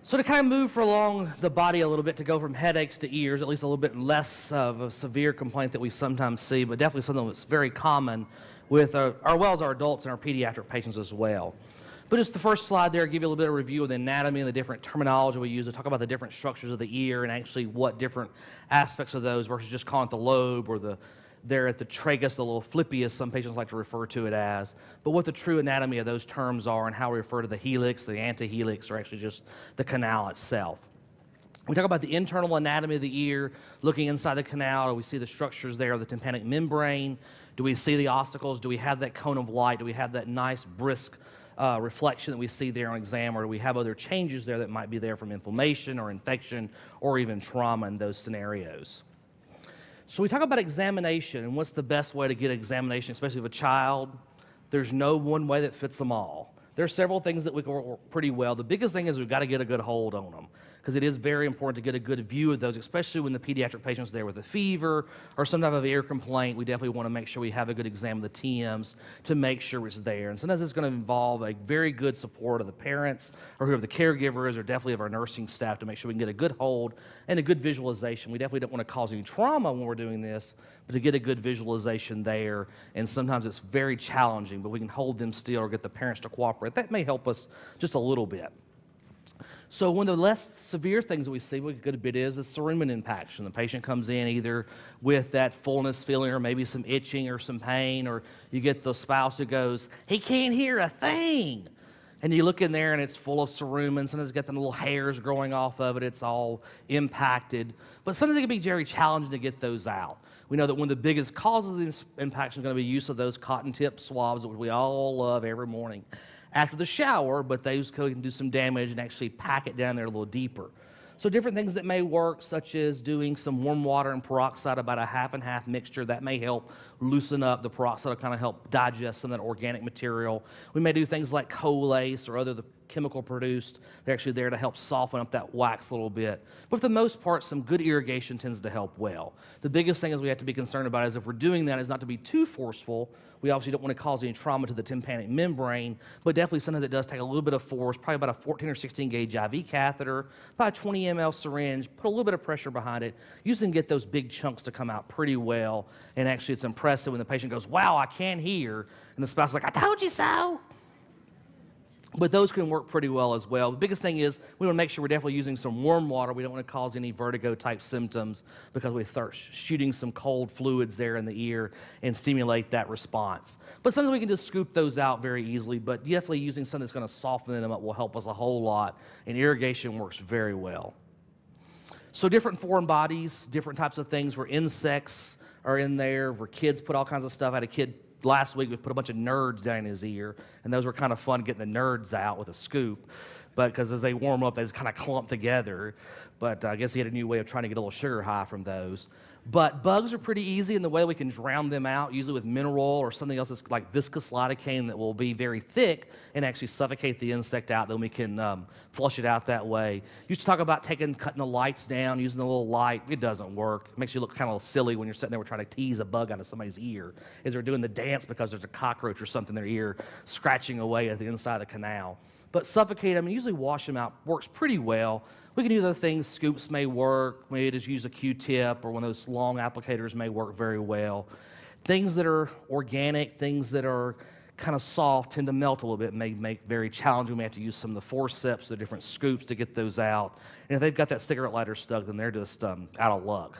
So to kind of move along the body a little bit, to go from headaches to ears, at least a little bit less of a severe complaint that we sometimes see, but definitely something that's very common with well as our adults and our pediatric patients as well. But just the first slide there, give you a little bit of review of the anatomy and the different terminology we use to talk about the different structures of the ear and actually what different aspects of those versus just calling it the lobe or there at the tragus, the little flippy, as some patients like to refer to it as, but what the true anatomy of those terms are and how we refer to the helix, the antihelix, or actually just the canal itself. We talk about the internal anatomy of the ear, looking inside the canal. Do we see the structures there of the tympanic membrane? Do we see the ossicles? Do we have that cone of light? Do we have that nice, brisk reflection that we see there on exam, or do we have other changes there that might be there from inflammation or infection or even trauma in those scenarios? So we talk about examination and what's the best way to get an examination, especially of a child. There's no one way that fits them all. There are several things that we can work pretty well. The biggest thing is we've got to get a good hold on them because it is very important to get a good view of those, especially when the pediatric patient's there with a fever or some type of ear complaint. We definitely want to make sure we have a good exam of the TMs to make sure it's there. And sometimes it's going to involve a very good support of the parents or whoever the caregiver is, or definitely of our nursing staff, to make sure we can get a good hold and a good visualization. We definitely don't want to cause any trauma when we're doing this, but to get a good visualization there. And sometimes it's very challenging, but we can hold them still or get the parents to cooperate. That may help us just a little bit. So one of the less severe things that we see, a good bit, is the cerumen impaction. The patient comes in either with that fullness feeling or maybe some itching or some pain, or you get the spouse who goes, he can't hear a thing. And you look in there and it's full of cerumen. Sometimes it's got the little hairs growing off of it. It's all impacted. But sometimes it can be very challenging to get those out. We know that one of the biggest causes of this impaction is going to be use of those cotton tip swabs that we all love every morning after the shower, but those can do some damage and actually pack it down there a little deeper. So different things that may work, such as doing some warm water and peroxide, about a half and half mixture. That may help loosen up. The peroxide will kind of help digest some of that organic material. We may do things like Colace or other chemical produced. They're actually there to help soften up that wax a little bit. But for the most part, some good irrigation tends to help well. The biggest thing is we have to be concerned about is if we're doing that is not to be too forceful. We obviously don't want to cause any trauma to the tympanic membrane, but definitely sometimes it does take a little bit of force, probably about a 14 or 16 gauge IV catheter, about a 20 ml syringe, put a little bit of pressure behind it. Usually can get those big chunks to come out pretty well, and actually it's impressive when the patient goes, wow, I can't hear, and the spouse is like, I told you so. But those can work pretty well as well. The biggest thing is we want to make sure we're definitely using some warm water. We don't want to cause any vertigo-type symptoms because we start shooting some cold fluids there in the ear and stimulate that response. But sometimes we can just scoop those out very easily, but definitely using something that's going to soften them up will help us a whole lot, and irrigation works very well. So different foreign bodies, different types of things where insects are in there, where kids put all kinds of stuff. I had a kid last week, we put a bunch of nerds down in his ear, and those were kind of fun, getting the nerds out with a scoop, but because as they warm up, they just kind of clump together. But I guess he had a new way of trying to get a little sugar high from those. But bugs are pretty easy in the way we can drown them out, usually with mineral or something else that's like viscous lidocaine that will be very thick and actually suffocate the insect out. Then we can flush it out that way. Used to talk about cutting the lights down, using a little light. It doesn't work. It makes you look kind of silly when you're sitting there trying to tease a bug out of somebody's ear as they're doing the dance because there's a cockroach or something in their ear scratching away at the inside of the canal. But suffocate them and usually wash them out works pretty well. We can use other things. Scoops may work. Maybe just use a Q-tip or one of those long applicators may work very well. Things that are organic, things that are kind of soft tend to melt a little bit and may make very challenging. We have to use some of the forceps, the different scoops to get those out. And if they've got that cigarette lighter stuck, then they're just out of luck.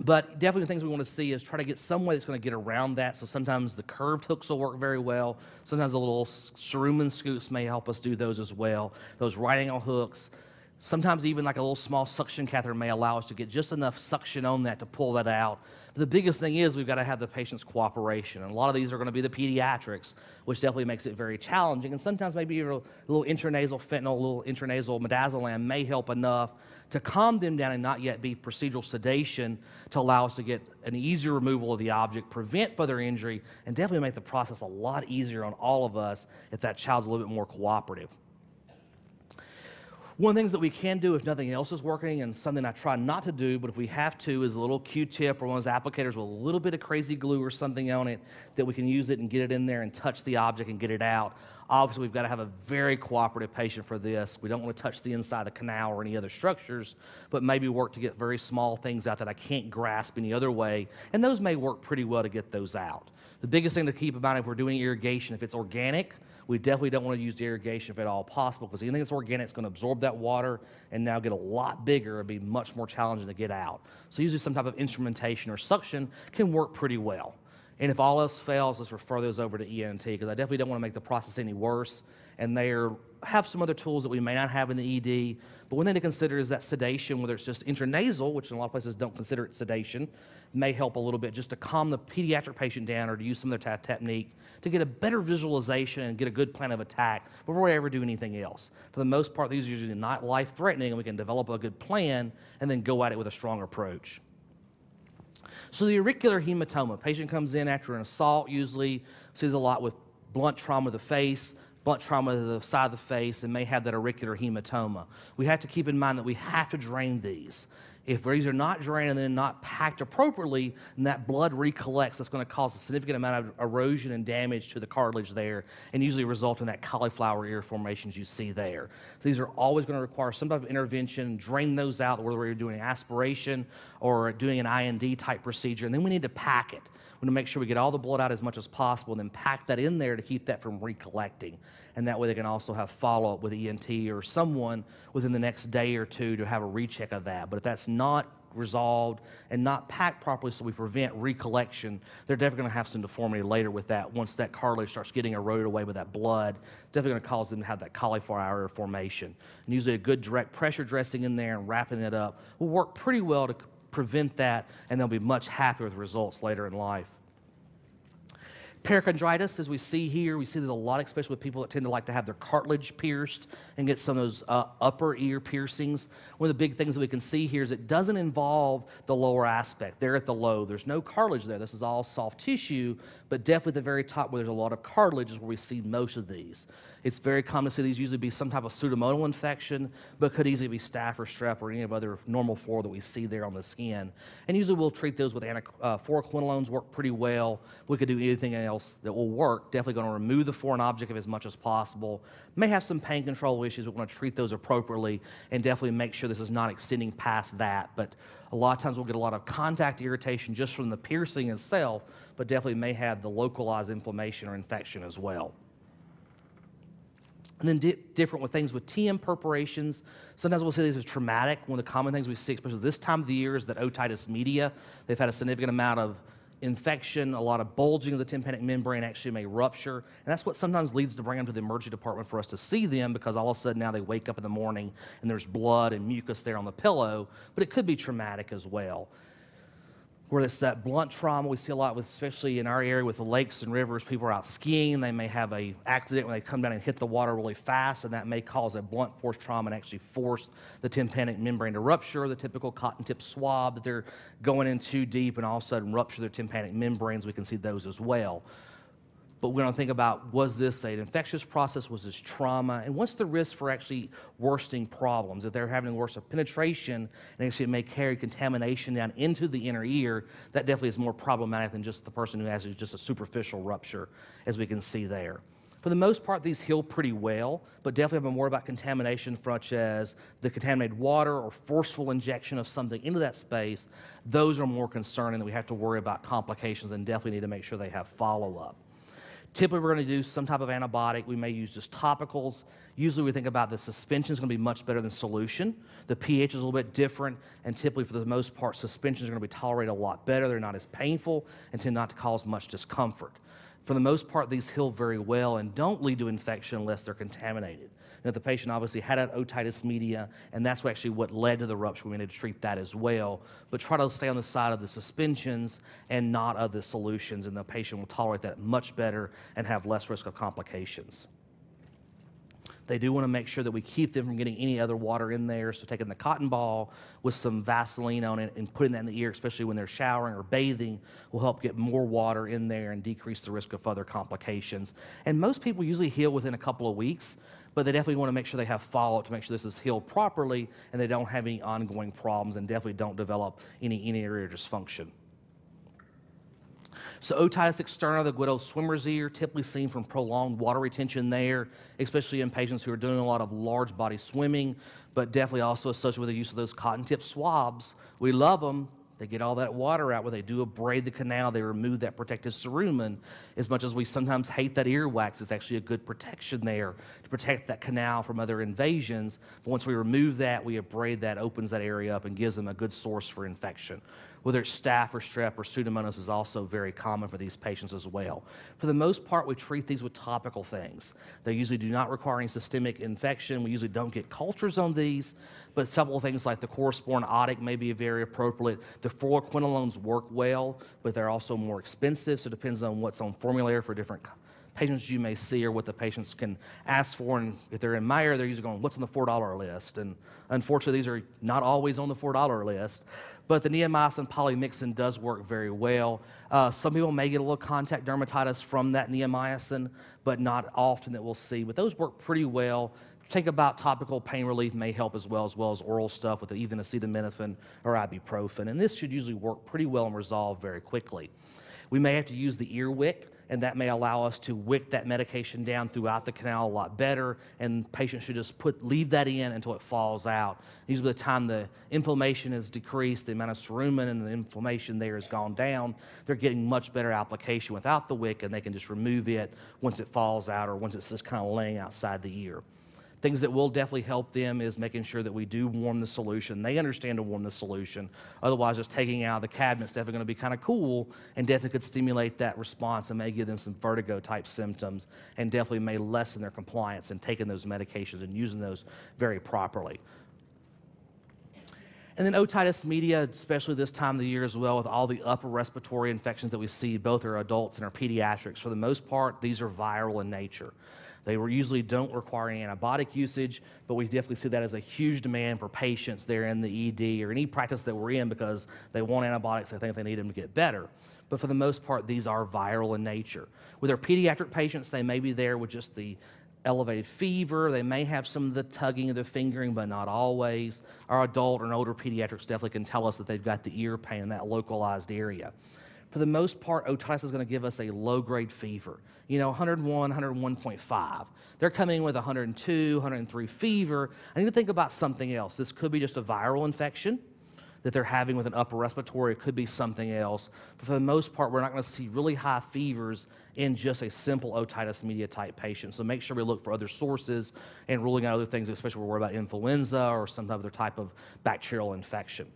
But definitely the things we want to see is try to get some way that's going to get around that. So sometimes the curved hooks will work very well. Sometimes the little cerumen scoops may help us do those as well. Those right angle hooks. Sometimes even like a little small suction catheter may allow us to get just enough suction on that to pull that out. But the biggest thing is we've got to have the patient's cooperation. And a lot of these are going to be the pediatrics, which definitely makes it very challenging. And sometimes maybe a little intranasal fentanyl, a little intranasal midazolam may help enough to calm them down and not yet be procedural sedation to allow us to get an easier removal of the object, prevent further injury, and definitely make the process a lot easier on all of us if that child's a little bit more cooperative. One of the things that we can do if nothing else is working, and something I try not to do, but if we have to, is a little Q-tip or one of those applicators with a little bit of crazy glue or something on it that we can use it and get it in there and touch the object and get it out. Obviously, we've got to have a very cooperative patient for this. We don't want to touch the inside of the canal or any other structures, but maybe work to get very small things out that I can't grasp any other way, and those may work pretty well to get those out. The biggest thing to keep in mind if we're doing irrigation, if it's organic, we definitely don't want to use irrigation if at all possible, because anything that's organic is going to absorb that water and now get a lot bigger and be much more challenging to get out. So usually some type of instrumentation or suction can work pretty well. And if all else fails, let's refer those over to ENT, because I definitely don't want to make the process any worse. And they have some other tools that we may not have in the ED, but one thing to consider is that sedation, whether it's just intranasal, which in a lot of places don't consider it sedation, may help a little bit just to calm the pediatric patient down or to use some of their technique to get a better visualization and get a good plan of attack before we ever do anything else. For the most part, these are usually not life-threatening, and we can develop a good plan and then go at it with a strong approach. So the auricular hematoma, patient comes in after an assault, usually sees a lot with blunt trauma to the face, blunt trauma to the side of the face, and may have that auricular hematoma. We have to keep in mind that we have to drain these. If these are not drained and then not packed appropriately, and that blood recollects, that's going to cause a significant amount of erosion and damage to the cartilage there, and usually result in that cauliflower ear formations you see there. So these are always going to require some type of intervention, drain those out, whether we're doing aspiration or doing an IND type procedure, and then we need to pack it. We want to make sure we get all the blood out as much as possible and then pack that in there to keep that from recollecting. And that way they can also have follow-up with ENT or someone within the next day or two to have a recheck of that. But if that's not resolved and not packed properly so we prevent recollection, they're definitely going to have some deformity later with that. Once that cartilage starts getting eroded away with that blood, definitely going to cause them to have that cauliflower ear formation. And usually a good direct pressure dressing in there and wrapping it up will work pretty well to prevent that, and they'll be much happier with results later in life. Perichondritis, as we see here, we see there's a lot, especially with people that tend to like to have their cartilage pierced and get some of those upper ear piercings. One of the big things that we can see here is it doesn't involve the lower aspect. There at the lobe, there's no cartilage there. This is all soft tissue, but definitely at the very top where there's a lot of cartilage is where we see most of these. It's very common to see these usually be some type of pseudomonal infection, but could easily be staph or strep or any of other normal flora that we see there on the skin. And usually we'll treat those with fluoroquinolones, work pretty well. We could do anything else that will work. Definitely going to remove the foreign object as much as possible. May have some pain control issues. We want to treat those appropriately and definitely make sure this is not extending past that. But a lot of times we'll get a lot of contact irritation just from the piercing itself, but definitely may have the localized inflammation or infection as well. And then different with things with TM perforations. Sometimes we'll say these are traumatic. One of the common things we see, especially this time of the year, is that otitis media. They've had a significant amount of infection, a lot of bulging of the tympanic membrane actually may rupture. And that's what sometimes leads to bring them to the emergency department for us to see them, because all of a sudden now they wake up in the morning and there's blood and mucus there on the pillow. But it could be traumatic as well. Where it's that blunt trauma we see a lot with, especially in our area with the lakes and rivers. People are out skiing, they may have an accident when they come down and hit the water really fast, and that may cause a blunt force trauma and actually force the tympanic membrane to rupture. The typical cotton tip swab that they're going in too deep and all of a sudden rupture their tympanic membranes, we can see those as well. But we're going to think about, was this an infectious process, was this trauma, and what's the risk for actually worsening problems? If they're having worse of penetration and actually it may carry contamination down into the inner ear, that definitely is more problematic than just the person who has just a superficial rupture, as we can see there. For the most part, these heal pretty well, but definitely have more about contamination, such as the contaminated water or forceful injection of something into that space. Those are more concerning, that we have to worry about complications and definitely need to make sure they have follow-up. Typically, we're going to do some type of antibiotic. We may use just topicals. Usually, we think about the suspension is going to be much better than solution. The pH is a little bit different, and typically, for the most part, suspensions are going to be tolerated a lot better. They're not as painful and tend not to cause much discomfort. For the most part, these heal very well and don't lead to infection unless they're contaminated. Now, the patient obviously had an otitis media, and that's actually what led to the rupture. We need to treat that as well, but try to stay on the side of the suspensions and not of the solutions, and the patient will tolerate that much better and have less risk of complications. They do want to make sure that we keep them from getting any other water in there, so taking the cotton ball with some Vaseline on it and putting that in the ear, especially when they're showering or bathing, will help get more water in there and decrease the risk of other complications. And most people usually heal within a couple of weeks, but they definitely want to make sure they have follow-up to make sure this is healed properly and they don't have any ongoing problems and definitely don't develop any ear dysfunction. So otitis externa, the widow swimmer's ear, typically seen from prolonged water retention there, especially in patients who are doing a lot of large body swimming, but definitely also associated with the use of those cotton tip swabs. We love them. They get all that water out. When they do abrade the canal, they remove that protective cerumen. As much as we sometimes hate that earwax, it's actually a good protection there to protect that canal from other invasions. But once we remove that, we abrade that, opens that area up and gives them a good source for infection. Whether it's staph or strep or pseudomonas is also very common for these patients as well. For the most part, we treat these with topical things. They usually do not require any systemic infection. We usually don't get cultures on these, but several things like the Corrosporin otic may be very appropriate. The fluoroquinolones work well, but they're also more expensive, so it depends on what's on formulary for different patients you may see or what the patients can ask for. And if they're in my area, they're usually going, what's on the $4 list? And unfortunately, these are not always on the $4 list. But the neomycin polymyxin does work very well. Some people may get a little contact dermatitis from that neomycin, but not often that we'll see. But those work pretty well. Think about topical pain relief may help as well as oral stuff with even acetaminophen or ibuprofen. And this should usually work pretty well and resolve very quickly. We may have to use the ear wick, and that may allow us to wick that medication down throughout the canal a lot better, and patients should just leave that in until it falls out. Usually by the time the inflammation is decreased, the amount of cerumen and the inflammation there has gone down, they're getting much better application without the wick, and they can just remove it once it falls out or once it's just kind of laying outside the ear. Things that will definitely help them is making sure that we do warm the solution. They understand to warm the solution. Otherwise, just taking out of the cabinet is definitely going to be kind of cool and definitely could stimulate that response and may give them some vertigo-type symptoms and definitely may lessen their compliance in taking those medications and using those very properly. And then otitis media, especially this time of the year as well, with all the upper respiratory infections that we see, both our adults and our pediatrics. For the most part, these are viral in nature. They usually don't require any antibiotic usage, but we definitely see that as a huge demand for patients there in the ED or any practice that we're in because they want antibiotics, they think they need them to get better. But for the most part, these are viral in nature. With our pediatric patients, they may be there with just the elevated fever. They may have some of the tugging of the fingering, but not always. Our adult and older pediatrics definitely can tell us that they've got the ear pain in that localized area. For the most part, otitis is going to give us a low-grade fever. 101, 101.5. They're coming in with 102, 103 fever. I need to think about something else. This could be just a viral infection that they're having with an upper respiratory. It could be something else. But for the most part, we're not going to see really high fevers in just a simple otitis media type patient. So make sure we look for other sources and ruling out other things, especially when we're worried about influenza or some other type of bacterial infection.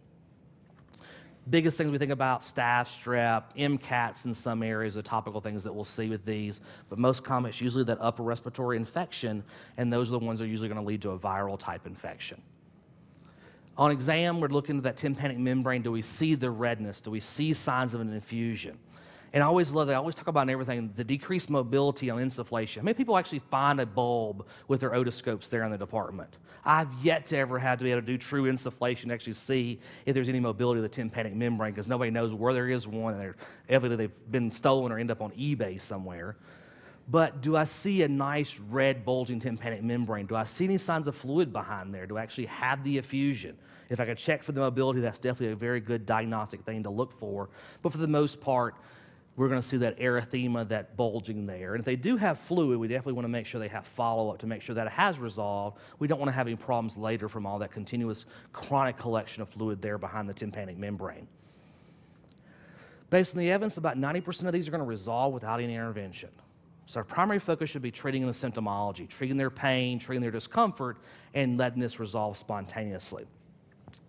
Biggest things we think about, staph, strep, MCATs in some areas, the topical things that we'll see with these, but most common it's usually that upper respiratory infection, and those are the ones that are usually going to lead to a viral type infection. On exam, we're looking at that tympanic membrane. Do we see the redness? Do we see signs of an infusion? And I always love that. I always talk about everything, the decreased mobility on insufflation. How many people actually find a bulb with their otoscopes there in the department? I've yet to ever have to be able to do true insufflation to actually see if there's any mobility of the tympanic membrane because nobody knows where there is one, and evidently they've been stolen or end up on eBay somewhere. But do I see a nice red bulging tympanic membrane? Do I see any signs of fluid behind there? Do I actually have the effusion? If I could check for the mobility, that's definitely a very good diagnostic thing to look for. But for the most part, we're going to see that erythema, that bulging there. And if they do have fluid, we definitely want to make sure they have follow-up to make sure that it has resolved. We don't want to have any problems later from all that continuous chronic collection of fluid there behind the tympanic membrane. Based on the evidence, about 90% of these are going to resolve without any intervention. So our primary focus should be treating the symptomology, treating their pain, treating their discomfort, and letting this resolve spontaneously.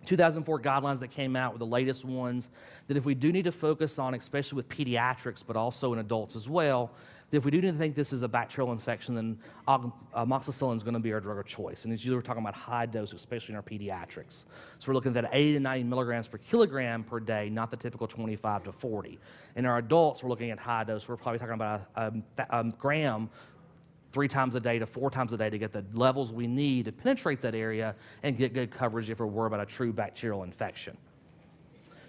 2004 guidelines that came out were the latest ones that if we do need to focus on, especially with pediatrics, but also in adults as well, that if we do need to think this is a bacterial infection, then amoxicillin is going to be our drug of choice. And as usually we're talking about high dose, especially in our pediatrics. So we're looking at that 80 to 90 milligrams per kilogram per day, not the typical 25 to 40. In our adults, we're looking at high dose. We're probably talking about a gram 3 times a day to 4 times a day to get the levels we need to penetrate that area and get good coverage if we're worried about a true bacterial infection.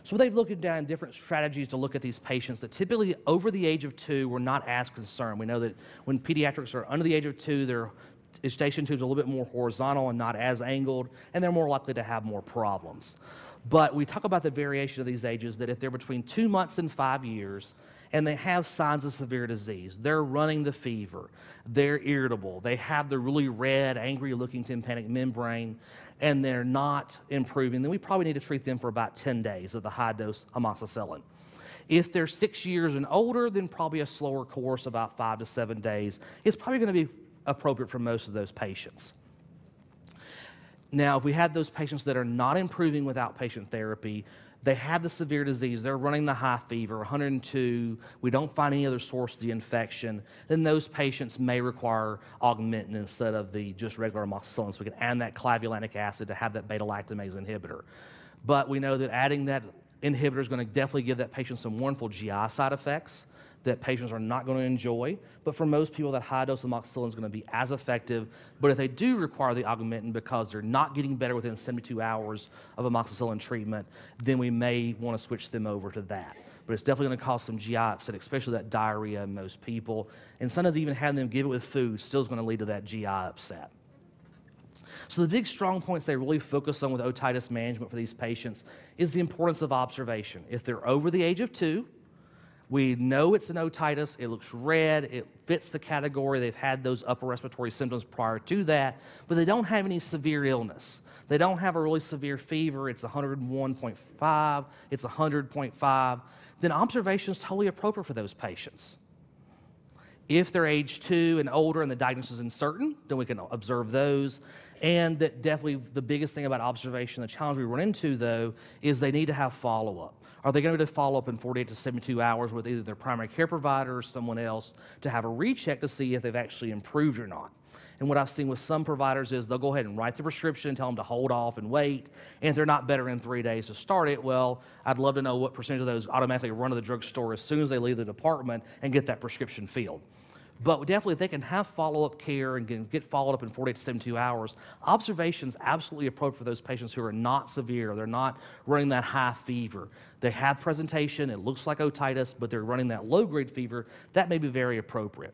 So they've looked at different strategies to look at these patients that typically over the age of 2, we're not as concerned. We know that when pediatrics are under the age of 2, their eustachian tubes are a little bit more horizontal and not as angled, and they're more likely to have more problems. But we talk about the variation of these ages, that if they're between 2 months and 5 years, and they have signs of severe disease, they're running the fever, they're irritable, they have the really red, angry-looking tympanic membrane, and they're not improving, then we probably need to treat them for about 10 days of the high-dose amoxicillin. If they're 6 years and older, then probably a slower course, about 5 to 7 days, is probably going to be appropriate for most of those patients. Now, if we had those patients that are not improving with outpatient therapy, they have the severe disease, they're running the high fever, 102, we don't find any other source of the infection, then those patients may require augmentin instead of the just regular amoxicillin, so we can add that clavulanic acid to have that beta-lactamase inhibitor. But we know that adding that inhibitor is going to definitely give that patient some wonderful GI side effects that patients are not going to enjoy. But for most people, that high dose of amoxicillin is going to be as effective. But if they do require the augmentin because they're not getting better within 72 hours of amoxicillin treatment, then we may want to switch them over to that. But it's definitely going to cause some GI upset, especially that diarrhea in most people. And sometimes even having them give it with food still is going to lead to that GI upset. So the big strong points they really focus on with otitis management for these patients is the importance of observation. If they're over the age of 2, we know it's an otitis, it looks red, it fits the category, they've had those upper respiratory symptoms prior to that, but they don't have any severe illness. They don't have a really severe fever, it's 101.5, it's 100.5, then observation is totally appropriate for those patients. If they're age 2 and older and the diagnosis is uncertain, then we can observe those. And that definitely the biggest thing about observation, the challenge we run into though, is they need to have follow-up. Are they going to follow up in 48 to 72 hours with either their primary care provider or someone else to have a recheck to see if they've actually improved or not? And what I've seen with some providers is they'll go ahead and write the prescription and tell them to hold off and wait, and if they're not better in 3 days to start it, well, I'd love to know what percentage of those automatically run to the drugstore as soon as they leave the department and get that prescription filled. But definitely, if they can have follow-up care and get followed up in 48 to 72 hours, observation is absolutely appropriate for those patients who are not severe. They're not running that high fever. They have presentation, it looks like otitis, but they're running that low-grade fever. That may be very appropriate.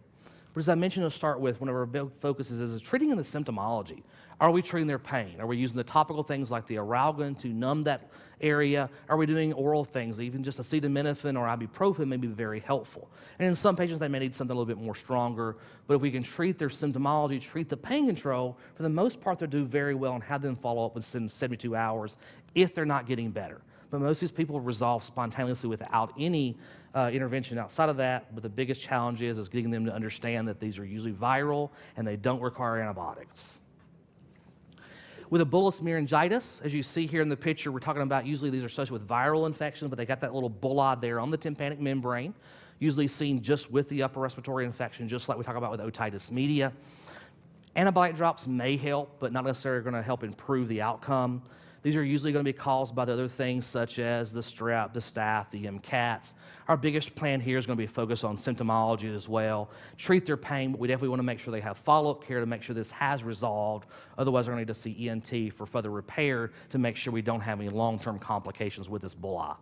But as I mentioned to start with, one of our big focuses is treating in the symptomology. Are we treating their pain? Are we using the topical things like the Aralgan to numb that area? Are we doing oral things? Even just acetaminophen or ibuprofen may be very helpful. And in some patients, they may need something a little bit more stronger. But if we can treat their symptomology, treat the pain control, for the most part, they'll do very well and have them follow up within 72 hours if they're not getting better. But most of these people resolve spontaneously without any intervention outside of that. But the biggest challenge is getting them to understand that these are usually viral and they don't require antibiotics. With a bullous myringitis, as you see here in the picture, we're talking about usually these are associated with viral infections, but they got that little bulla there on the tympanic membrane, usually seen just with the upper respiratory infection, just like we talk about with otitis media. Antibiotic drops may help, but not necessarily going to help improve the outcome. These are usually going to be caused by the other things such as the strep, the staph, the MCATs. Our biggest plan here is going to be focused on symptomology as well. Treat their pain, but we definitely want to make sure they have follow-up care to make sure this has resolved. Otherwise, we're going to need to see ENT for further repair to make sure we don't have any long-term complications with this bulla.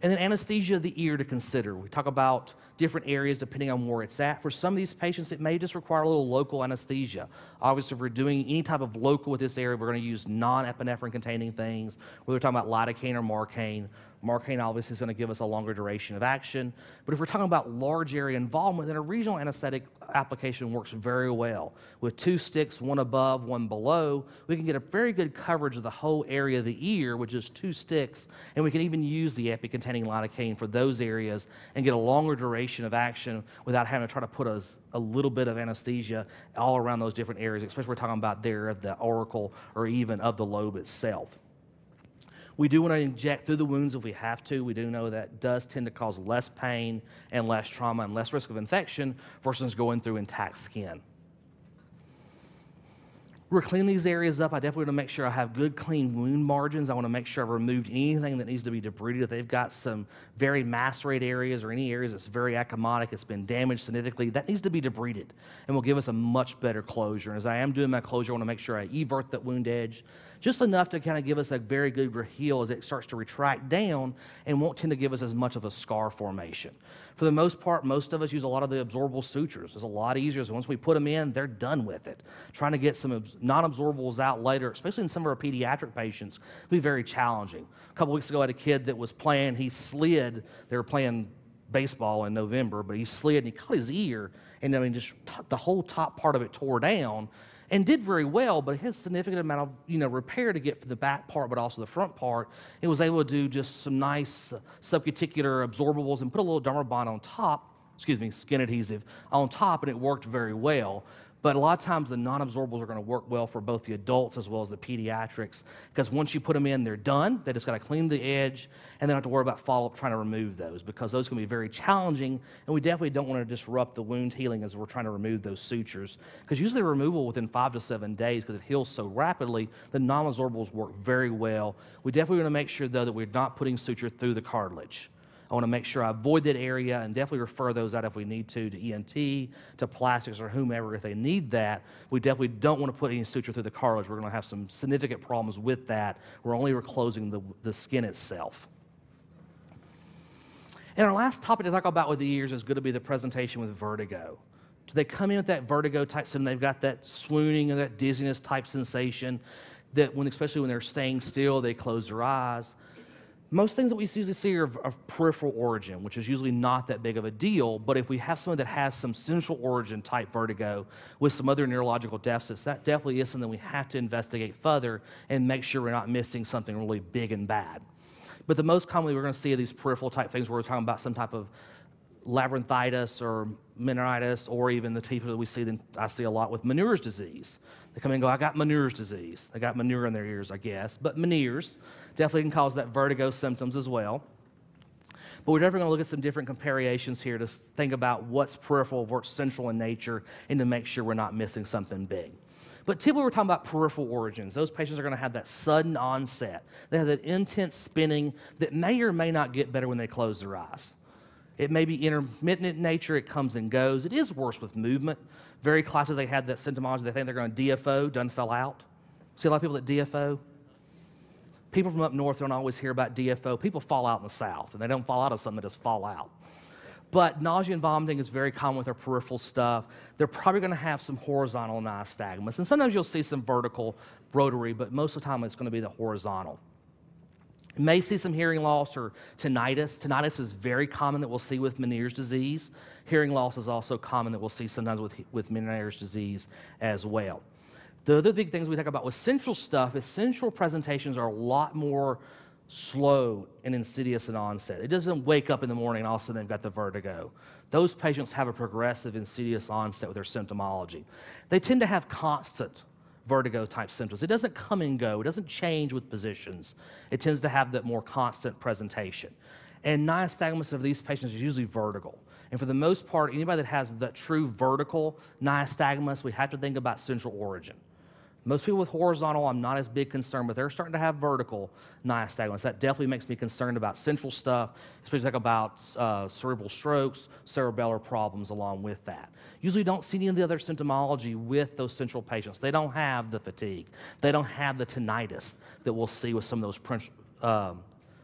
And then anesthesia of the ear to consider. We talk about different areas depending on where it's at. For some of these patients, it may just require a little local anesthesia. Obviously, if we're doing any type of local with this area, we're going to use non-epinephrine containing things, whether we're talking about lidocaine or marcaine. Marcaine obviously is going to give us a longer duration of action. But if we're talking about large area involvement, then a regional anesthetic application works very well. With 2 sticks, one above, one below, we can get a very good coverage of the whole area of the ear with just 2 sticks, and we can even use the epi-containing lidocaine for those areas and get a longer duration of action without having to try to put a little bit of anesthesia all around those different areas, especially if we're talking about there of the auricle or even of the lobe itself. We do want to inject through the wounds if we have to. We do know that does tend to cause less pain and less trauma and less risk of infection versus going through intact skin. We're cleaning these areas up. I definitely want to make sure I have good, clean wound margins. I want to make sure I've removed anything that needs to be debrided. If they've got some very macerated areas or any areas that's very ecchymotic, it's been damaged significantly, that needs to be debrided and will give us a much better closure. And as I am doing my closure, I want to make sure I evert that wound edge just enough to kind of give us a very good heal as it starts to retract down and won't tend to give us as much of a scar formation. For the most part, most of us use a lot of the absorbable sutures. It's a lot easier, so once we put them in, they're done with it. Trying to get some non-absorbables out later, especially in some of our pediatric patients, will be very challenging. A couple weeks ago, I had a kid that was playing, he slid, they were playing baseball in November, but he slid and he caught his ear, and I mean, just the whole top part of it tore down, and did very well, but it had a significant amount of repair to get for the back part, but also the front part. It was able to do just some nice subcuticular absorbables and put a little dermabond on top, skin adhesive on top, and it worked very well. But a lot of times the non-absorbables are going to work well for both the adults as well as the pediatrics, because once you put them in, they're done. They just got to clean the edge, and they don't have to worry about follow-up trying to remove those, because those can be very challenging, and we definitely don't want to disrupt the wound healing as we're trying to remove those sutures, because usually removal within 5 to 7 days, because it heals so rapidly, the non-absorbables work very well. We definitely want to make sure, though, that we're not putting suture through the cartilage. I want to make sure I avoid that area and definitely refer those out if we need to ENT, to plastics, or whomever if they need that. We definitely don't want to put any suture through the cartilage. We're going to have some significant problems with that. We're only reclosing the skin itself. And our last topic to talk about with the ears is going to be the presentation with vertigo. Do they come in with that vertigo type symptom? They've got that swooning or that dizziness type sensation that especially when they're staying still, they close their eyes. Most things that we usually see are of peripheral origin, which is usually not that big of a deal, but if we have someone that has some central origin type vertigo with some other neurological deficits, that definitely is something we have to investigate further and make sure we're not missing something really big and bad. But the most commonly we're going to see are these peripheral type things where we're talking about some type of labyrinthitis or Myringitis, or even the people that I see a lot with Meniere's disease. They come in and go, I got Meniere's disease. They got Meniere in their ears, I guess. But Meniere's definitely can cause that vertigo symptoms as well. But we're definitely going to look at some different comparisons here to think about what's peripheral versus central in nature and to make sure we're not missing something big. But typically we're talking about peripheral origins. Those patients are going to have that sudden onset. They have that intense spinning that may or may not get better when they close their eyes. It may be intermittent in nature. It comes and goes. It is worse with movement. Very classic, they had that symptomology. They think they're going to DFO, done fell out. See a lot of people that DFO? People from up north don't always hear about DFO. People fall out in the south, and they don't fall out of something, they just fall out. But nausea and vomiting is very common with our peripheral stuff. They're probably going to have some horizontal nystagmus. And sometimes you'll see some vertical rotary, but most of the time it's going to be the horizontal. You may see some hearing loss or tinnitus. Tinnitus is very common that we'll see with Meniere's disease. Hearing loss is also common that we'll see sometimes with Meniere's disease as well. The other big things we talk about with central stuff is central presentations are a lot more slow and insidious in onset. It doesn't wake up in the morning and all of a sudden they've got the vertigo. Those patients have a progressive insidious onset with their symptomology. They tend to have constant vertigo type symptoms. It doesn't come and go. It doesn't change with positions. It tends to have that more constant presentation. And nystagmus of these patients is usually vertical. And for the most part, anybody that has that true vertical nystagmus, we have to think about central origin. Most people with horizontal, I'm not as big concerned, but they're starting to have vertical nystagmus. That definitely makes me concerned about central stuff, especially like about cerebral strokes, cerebellar problems along with that. Usually don't see any of the other symptomology with those central patients. They don't have the fatigue. They don't have the tinnitus that we'll see with some of those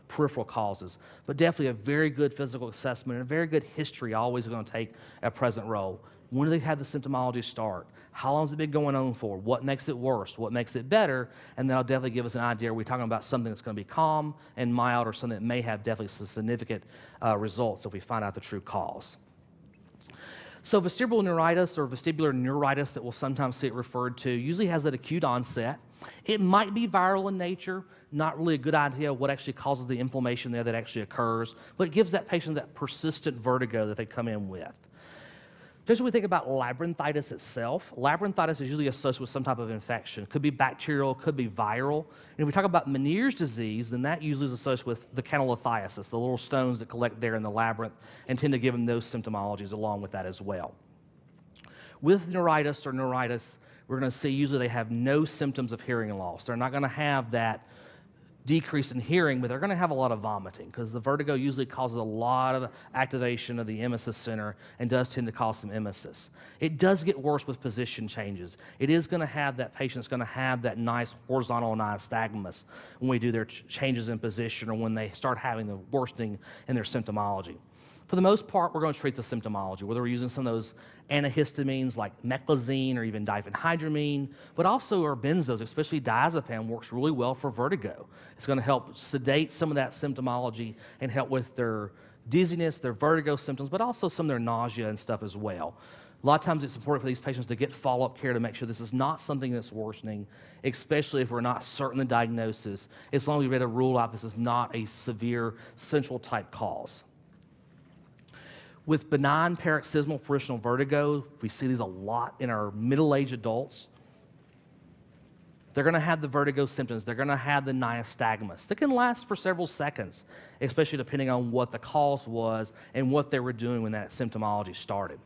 peripheral causes. But definitely a very good physical assessment and a very good history always going to take a present role. When do they have the symptomology start? How long has it been going on for? What makes it worse? What makes it better? And that'll definitely give us an idea. Are we talking about something that's going to be calm and mild, or something that may have definitely some significant results if we find out the true cause? So vestibular neuritis or vestibular neuritis that we'll sometimes see it referred to usually has that acute onset. It might be viral in nature, not really a good idea what actually causes the inflammation there that actually occurs, but it gives that patient that persistent vertigo that they come in with. Especially when we think about labyrinthitis itself, labyrinthitis is usually associated with some type of infection. It could be bacterial, could be viral. And if we talk about Meniere's disease, then that usually is associated with the canalothiasis, the little stones that collect there in the labyrinth, and tend to give them those symptomologies along with that as well. With neuritis or neuritis, we're going to see usually they have no symptoms of hearing loss. They're not going to have that decrease in hearing, but they're going to have a lot of vomiting because the vertigo usually causes a lot of activation of the emesis center and does tend to cause some emesis. It does get worse with position changes. It is going to have that patient's going to have that nice horizontal nystagmus when we do their changes in position or when they start having the worsening in their symptomology. For the most part, we're going to treat the symptomology, whether we're using some of those antihistamines like meclizine or even diphenhydramine, but also our benzos, especially diazepam, works really well for vertigo. It's going to help sedate some of that symptomology and help with their dizziness, their vertigo symptoms, but also some of their nausea and stuff as well. A lot of times it's important for these patients to get follow-up care to make sure this is not something that's worsening, especially if we're not certain the diagnosis, as long as we're able to rule out this is not a severe central type cause. With benign paroxysmal peripheral vertigo, we see these a lot in our middle-aged adults. They're going to have the vertigo symptoms. They're going to have the nystagmus. That can last for several seconds, especially depending on what the cause was and what they were doing when that symptomology started.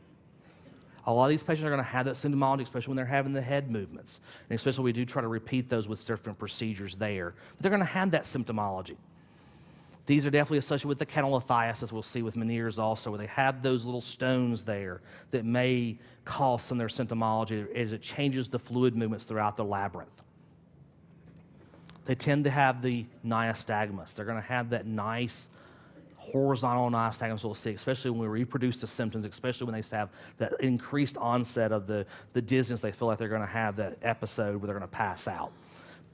A lot of these patients are going to have that symptomology, especially when they're having the head movements. And especially we do try to repeat those with different procedures there. But they're going to have that symptomology. These are definitely associated with the canalothiasis we'll see with Meniere's also, where they have those little stones there that may cause some of their symptomology as it changes the fluid movements throughout the labyrinth. They tend to have the nystagmus. They're going to have that nice horizontal nystagmus we'll see, especially when we reproduce the symptoms, especially when they have that increased onset of the dizziness. They feel like they're going to have that episode where they're going to pass out.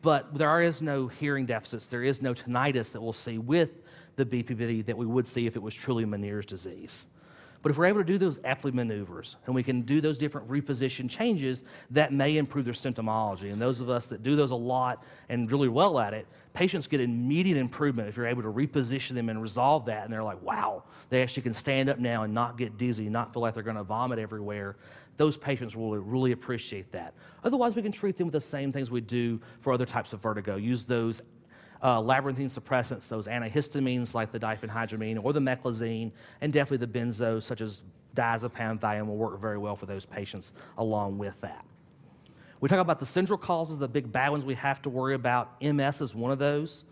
But there is no hearing deficits. There is no tinnitus that we'll see with the BPPV that we would see if it was truly Meniere's disease. But if we're able to do those Epley maneuvers and we can do those different reposition changes, that may improve their symptomology. And those of us that do those a lot and really well at it, patients get immediate improvement if you're able to reposition them and resolve that. And they're like, wow, they actually can stand up now and not get dizzy, not feel like they're going to vomit everywhere. Those patients will really appreciate that. Otherwise, we can treat them with the same things we do for other types of vertigo. Use those labyrinthine suppressants, those antihistamines like the diphenhydramine or the meclizine, and definitely the benzos such as diazepam, Valium will work very well for those patients along with that. We talk about the central causes, the big bad ones we have to worry about. MS is one of those.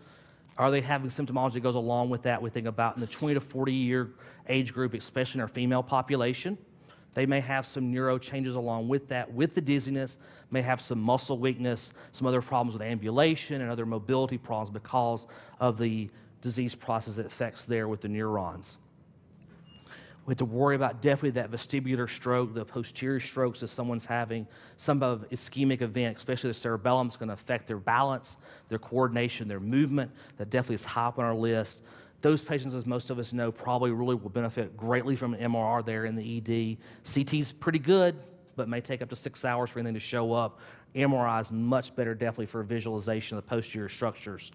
Are they having symptomology that goes along with that? We think about in the 20 to 40-year age group, especially in our female population. They may have some neuro changes along with that, with the dizziness, may have some muscle weakness, some other problems with ambulation and other mobility problems because of the disease process that affects there with the neurons. We have to worry about definitely that vestibular stroke, the posterior strokes if someone's having some of ischemic event, especially the cerebellum is going to affect their balance, their coordination, their movement. That definitely is high up on our list. Those patients, as most of us know, probably really will benefit greatly from an MRR there in the ED. CT's pretty good, but may take up to 6 hours for anything to show up. MRI is much better definitely for visualization of the posterior structures.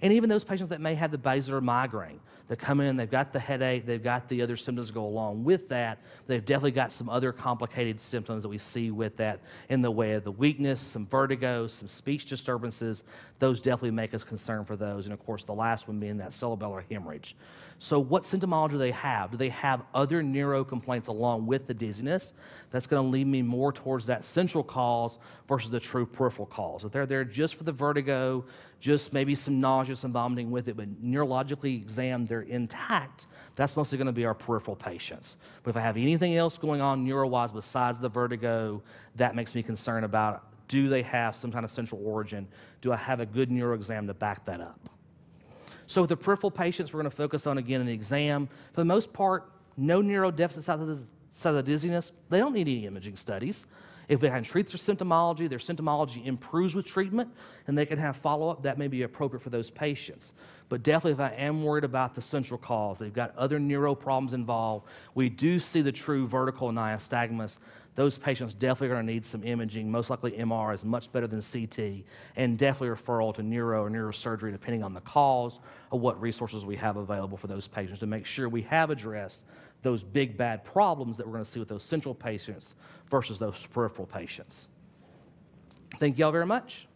And even those patients that may have the basilar migraine, that come in, they've got the headache, they've got the other symptoms that go along with that, they've definitely got some other complicated symptoms that we see with that in the way of the weakness, some vertigo, some speech disturbances. Those definitely make us concerned for those. And of course, the last one being that cerebellar hemorrhage. So what symptomology do they have? Do they have other neuro complaints along with the dizziness? That's going to lead me more towards that central cause versus the true peripheral cause. If they're there just for the vertigo, just maybe some nausea, some vomiting with it, but neurologically examined, they're intact, that's mostly going to be our peripheral patients. But if I have anything else going on neuro-wise besides the vertigo, that makes me concerned about, do they have some kind of central origin? Do I have a good neuro exam to back that up? So with the peripheral patients, we're going to focus on, again, in the exam. For the most part, no neuro deficits outside of the dizziness. They don't need any imaging studies. If they can treat their symptomology improves with treatment, and they can have follow-up, that may be appropriate for those patients. But definitely if I am worried about the central cause, they've got other neuro problems involved, we do see the true vertical nystagmus, those patients definitely are going to need some imaging. Most likely MR is much better than CT, and definitely referral to neuro or neurosurgery depending on the cause or what resources we have available for those patients to make sure we have addressed those big bad problems that we're going to see with those central patients versus those peripheral patients. Thank you all very much.